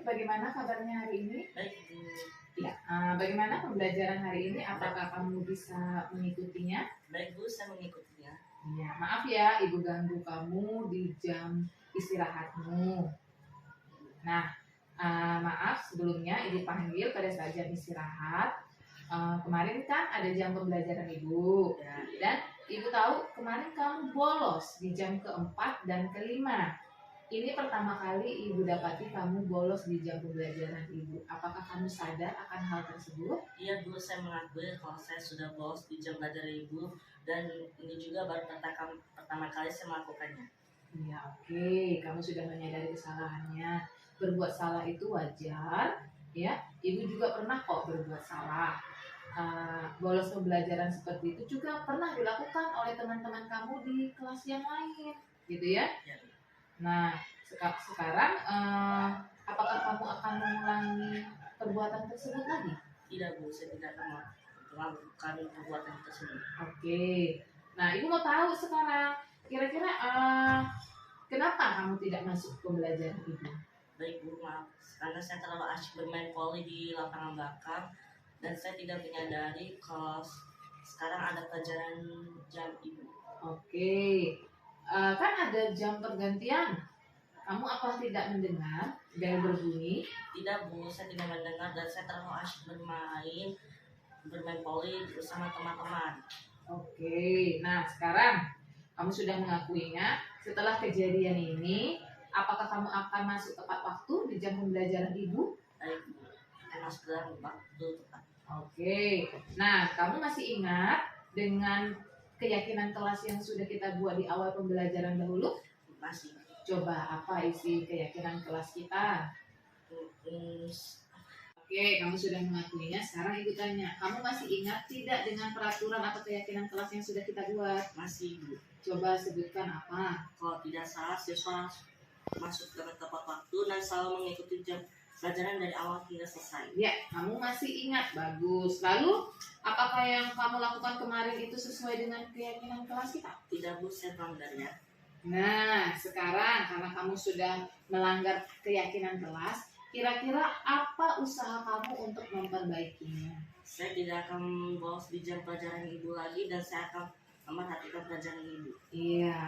bagaimana kabarnya hari ini? Baik, Bu. Ya, bagaimana pembelajaran hari ini? Apakah kamu bisa mengikutinya? Baik, Bu, saya mengikutinya. Ya, maaf ya, Ibu ganggu kamu di jam istirahatmu. Nah, maaf sebelumnya Ibu panggil pada saat jam istirahat. Kemarin kan ada jam pembelajaran Ibu, Ya. dan Ibu tahu kemarin kamu bolos di jam keempat dan kelima. Ini pertama kali Ibu dapati kamu bolos di jam pembelajaran Ibu. Apakah kamu sadar akan hal tersebut? Iya, Bu, saya mengakui kalau saya sudah bolos di jam belajar Ibu, dan ini juga baru pertama kali saya melakukannya. Iya, oke. Kamu sudah menyadari kesalahannya. Berbuat salah itu wajar, ya. Ibu juga pernah kok berbuat salah. Bolos pembelajaran seperti itu juga pernah dilakukan oleh teman-teman kamu di kelas yang lain, gitu ya. Ya. Nah, sekarang apakah kamu akan mengulangi perbuatan tersebut lagi? Tidak, Bu, saya tidak akan melakukan perbuatan tersebut. Oke. Nah, Ibu mau tahu sekarang kira-kira kenapa kamu tidak masuk pembelajaran Ibu? Baik, Bu, maaf. Karena saya terlalu asyik bermain voli di lapangan belakang, dan saya tidak menyadari kalau sekarang ada pelajaran jam Ibu. Oke. Kan ada jam pergantian. Kamu apa tidak mendengar bel berbunyi? Tidak, Bu, saya tidak mendengar, dan saya terlalu asyik bermain voli bersama teman-teman. Oke. Nah, sekarang kamu sudah mengakuinya. Setelah kejadian ini, apakah kamu akan masuk tepat waktu di jam pembelajaran Ibu? Baik, Bu, saya masuk dalam waktu tepat. Oke. Nah, kamu masih ingat dengan keyakinan kelas yang sudah kita buat di awal pembelajaran dahulu? Masih. Coba apa isi keyakinan kelas kita? Oke, kamu sudah mengakuinya. Sekarang Ibu tanya, kamu masih ingat tidak dengan peraturan atau keyakinan kelas yang sudah kita buat? Masih, Bu. Coba sebutkan apa? Kalau tidak salah, siswa masuk dengan tepat waktu dan selalu mengikuti jam pelajaran dari awal hingga selesai. Ya, kamu masih ingat. Bagus. Lalu, apakah yang kamu lakukan kemarin itu sesuai dengan keyakinan kelas kita? Tidak, Bu, saya melanggarnya. Nah, sekarang karena kamu sudah melanggar keyakinan kelas, kira-kira apa usaha kamu untuk memperbaikinya? Saya tidak akan bolos di jam pelajaran Ibu lagi, dan saya akan memperhatikan pelajaran Ibu. Iya,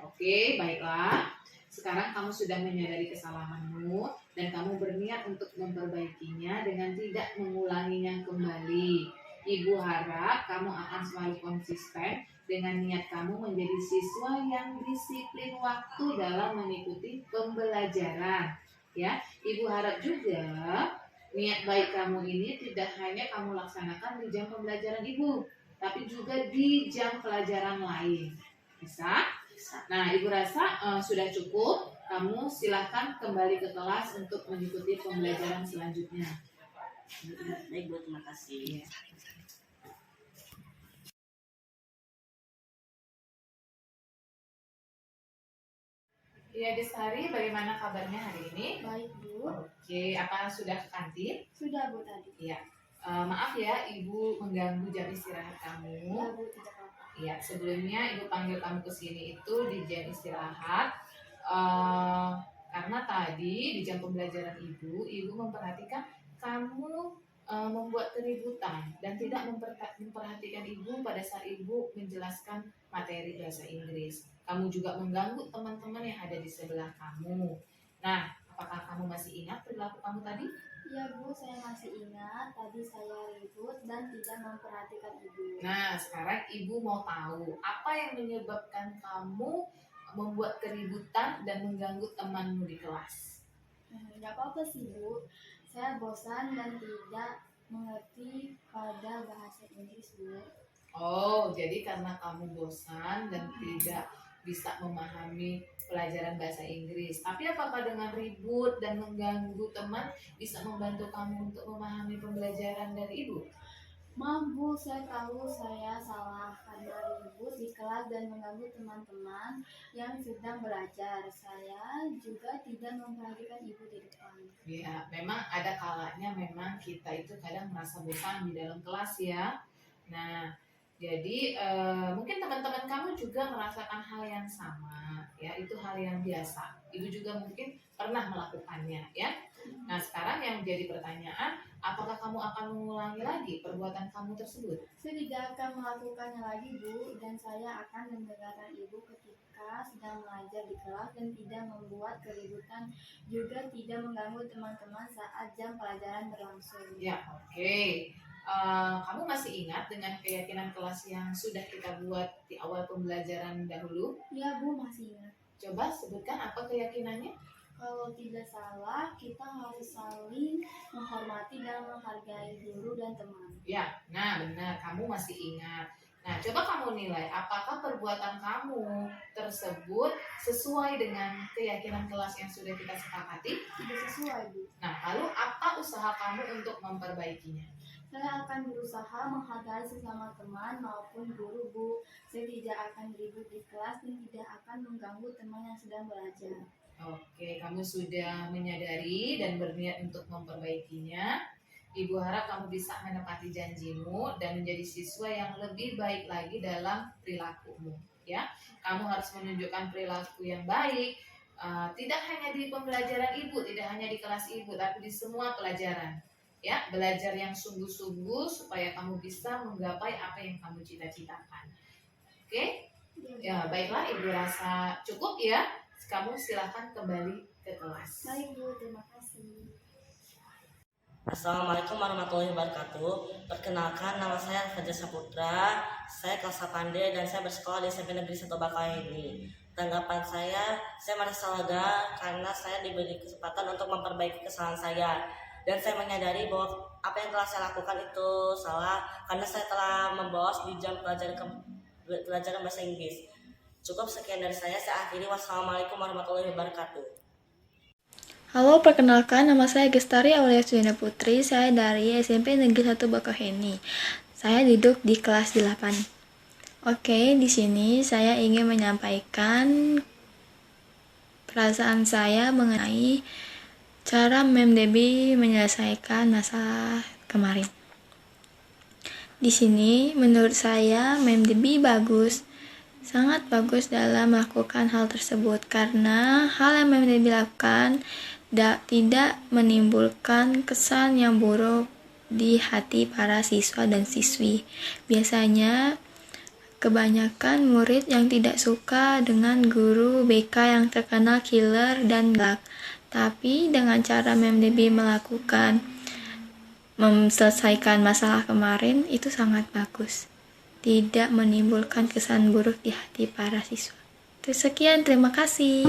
oke, baiklah. Sekarang kamu sudah menyadari kesalahanmu dan kamu berniat untuk memperbaikinya dengan tidak mengulanginya kembali. Ibu harap kamu akan selalu konsisten dengan niat kamu menjadi siswa yang disiplin waktu dalam mengikuti pembelajaran. Ya, Ibu harap juga niat baik kamu ini tidak hanya kamu laksanakan di jam pembelajaran Ibu, tapi juga di jam pelajaran lain. Bisa? Nah, Ibu rasa sudah cukup. Kamu silahkan kembali ke kelas untuk mengikuti pembelajaran selanjutnya. Baik, Bu, terima kasih. Iya, Desari, bagaimana kabarnya hari ini? Baik, Bu. Oke, apa sudah ke kantin? Sudah, Bu, tadi. Iya. Maaf ya, Ibu mengganggu jam istirahat kamu. Ya, Bu, tidak apa-apa. Iya, sebelumnya Ibu panggil kamu ke sini itu di jam istirahat. Karena tadi di jam pembelajaran Ibu memperhatikan kamu membuat keributan dan tidak memperhatikan Ibu pada saat Ibu menjelaskan materi bahasa Inggris. Kamu juga mengganggu teman-teman yang ada di sebelah kamu. Nah, apakah kamu masih ingat perilaku kamu tadi? Ya, Bu, saya masih ingat tadi saya ribut dan tidak memperhatikan Ibu. Nah, sekarang Ibu mau tahu apa yang menyebabkan kamu membuat keributan dan mengganggu temanmu di kelas. Tidak apa-apa sih, Bu. Saya bosan dan tidak mengerti pada bahasa Inggris, Bu. Oh, jadi karena kamu bosan dan tidak bisa memahami pelajaran bahasa Inggris. Tapi apakah dengan ribut dan mengganggu teman bisa membantu kamu untuk memahami pembelajaran dari Ibu? Maaf, Bu, saya tahu saya salah karena ribut di kelas dan mengganggu teman-teman yang sedang belajar. Saya juga tidak memperhatikan Ibu di depan. Ya, memang ada kalanya memang kita itu kadang merasa bosan di dalam kelas ya. Nah, jadi mungkin teman-teman kamu juga merasakan hal yang sama, ya itu hal yang biasa. Ibu juga mungkin pernah melakukannya, ya. Nah, sekarang yang menjadi pertanyaan, apakah kamu akan mengulangi lagi perbuatan kamu tersebut? Saya tidak akan melakukannya lagi, Bu, dan saya akan mendengarkan Ibu ketika sedang mengajar di kelas dan tidak membuat keributan, juga tidak mengganggu teman-teman saat jam pelajaran berlangsung. Ya, oke. Kamu masih ingat dengan keyakinan kelas yang sudah kita buat di awal pembelajaran dahulu? Ya, Bu, masih ingat. Coba sebutkan apa keyakinannya? Kalau tidak salah, kita harus saling menghormati dan menghargai guru dan teman. Ya, nah benar, kamu masih ingat. Nah, coba kamu nilai apakah perbuatan kamu tersebut sesuai dengan keyakinan kelas yang sudah kita sepakati? Tidak sesuai, Bu. Nah, lalu apa usaha kamu untuk memperbaikinya? Saya akan berusaha menghargai sesama teman maupun guru, Bu. Saya tidak akan ribut di kelas dan tidak akan mengganggu teman yang sedang belajar. Oke, kamu sudah menyadari dan berniat untuk memperbaikinya. Ibu harap kamu bisa menepati janjimu dan menjadi siswa yang lebih baik lagi dalam perilakumu. Ya, kamu harus menunjukkan perilaku yang baik, tidak hanya di pembelajaran ibu, tidak hanya di kelas ibu, tapi di semua pelajaran. Ya, belajar yang sungguh-sungguh supaya kamu bisa menggapai apa yang kamu cita-citakan. Oke? Ya, baiklah, ibu rasa cukup ya. Kamu silahkan kembali ke kelas. Baik, Bu, terima kasih. Assalamualaikum warahmatullahi wabarakatuh. Perkenalkan, nama saya Fajar Saputra. Saya kelas 8D dan saya bersekolah di SMP Negeri 1 Bakauheni. Tanggapan saya merasa lega karena saya diberi kesempatan untuk memperbaiki kesalahan saya. Dan saya menyadari bahwa apa yang telah saya lakukan itu salah karena saya telah membolos di jam pelajaran bahasa Inggris. Cukup sekian dari saya akhiri. Wassalamualaikum warahmatullahi wabarakatuh. Halo, perkenalkan nama saya Gestari Aulia Sujana Putri. Saya dari SMP Negeri 1 Bakauheni. Saya duduk di kelas 8. Oke, di sini saya ingin menyampaikan perasaan saya mengenai cara Mem Debbie menyelesaikan masalah kemarin. Di sini menurut saya Mem Debbie sangat bagus dalam melakukan hal tersebut karena hal yang Mem Debbie lakukan tidak menimbulkan kesan yang buruk di hati para siswa dan siswi. Biasanya kebanyakan murid yang tidak suka dengan guru BK yang terkenal killer dan galak. Tapi dengan cara Mem Debbie menyelesaikan masalah kemarin itu sangat bagus. Tidak menimbulkan kesan buruk di hati para siswa. Sekian, terima kasih.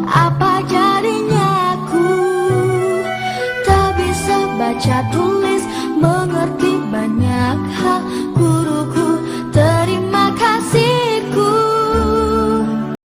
Apa jadinya aku tak bisa baca tulis mengerti